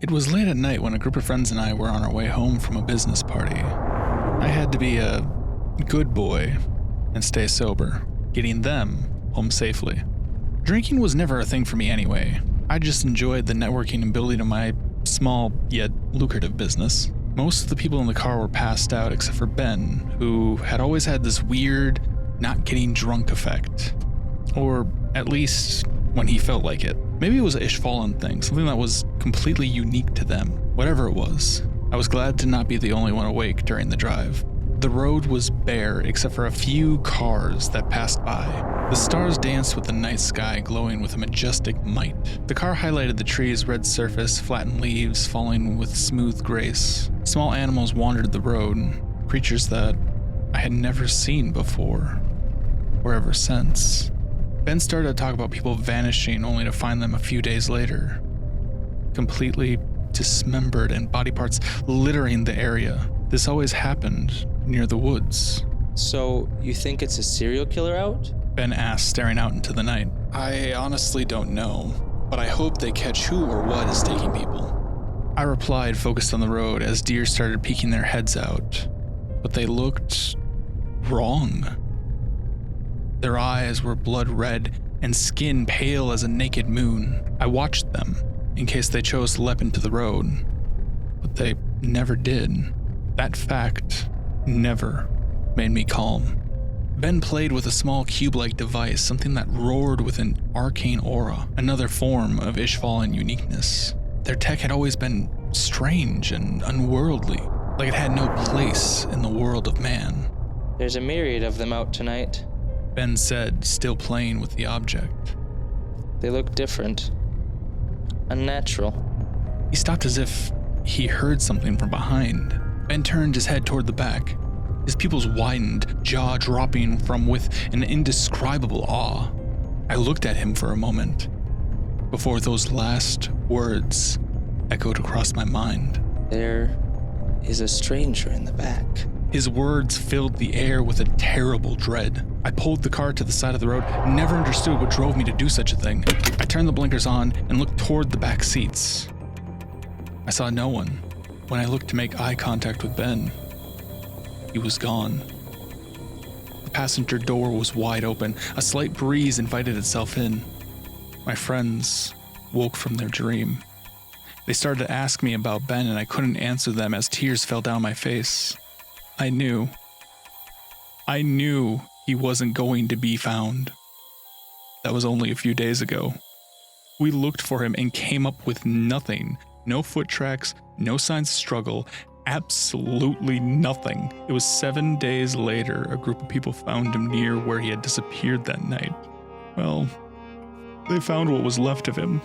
It was late at night when a group of friends and I were on our way home from a business party. I had to be a good boy and stay sober, getting them home safely. Drinking was never a thing for me anyway. I just enjoyed the networking and building of my small yet lucrative business. Most of the people in the car were passed out except for Ben, who had always had this weird not getting drunk effect. Or at least when he felt like it. Maybe it was an Ishfallen thing, something that was completely unique to them. Whatever it was, I was glad to not be the only one awake during the drive. The road was bare except for a few cars that passed by. The stars danced with the night sky glowing with a majestic might. The car highlighted the trees' red surface, flattened leaves falling with smooth grace. Small animals wandered the road, creatures that I had never seen before, or ever since. Ben started to talk about people vanishing only to find them a few days later, completely dismembered and body parts littering the area. This always happened near the woods. So, you think it's a serial killer out? Ben asked, staring out into the night. I honestly don't know, but I hope they catch who or what is taking people. I replied, focused on the road, as deer started peeking their heads out. But they looked wrong. Their eyes were blood red and skin pale as a naked moon. I watched them in case they chose to leap into the road, but they never did. That fact never made me calm. Ben played with a small cube-like device, something that roared with an arcane aura, another form of Ishfallen uniqueness. Their tech had always been strange and unworldly, like it had no place in the world of man. There's a myriad of them out tonight. Ben said, still playing with the object. They look different. Unnatural. He stopped as if he heard something from behind. Ben turned his head toward the back. His pupils widened, jaw dropping from with an indescribable awe. I looked at him for a moment, before those last words echoed across my mind. There is a stranger in the back. His words filled the air with a terrible dread. I pulled the car to the side of the road, never understood what drove me to do such a thing. I turned the blinkers on and looked toward the back seats. I saw no one. When I looked to make eye contact with Ben, he was gone. The passenger door was wide open. A slight breeze invited itself in. My friends woke from their dream. They started to ask me about Ben, and I couldn't answer them as tears fell down my face. I knew he wasn't going to be found. That was only a few days ago. We looked for him and came up with nothing. No foot tracks, no signs of struggle, absolutely nothing. It was 7 days later, a group of people found him near where he had disappeared that night. Well, they found what was left of him.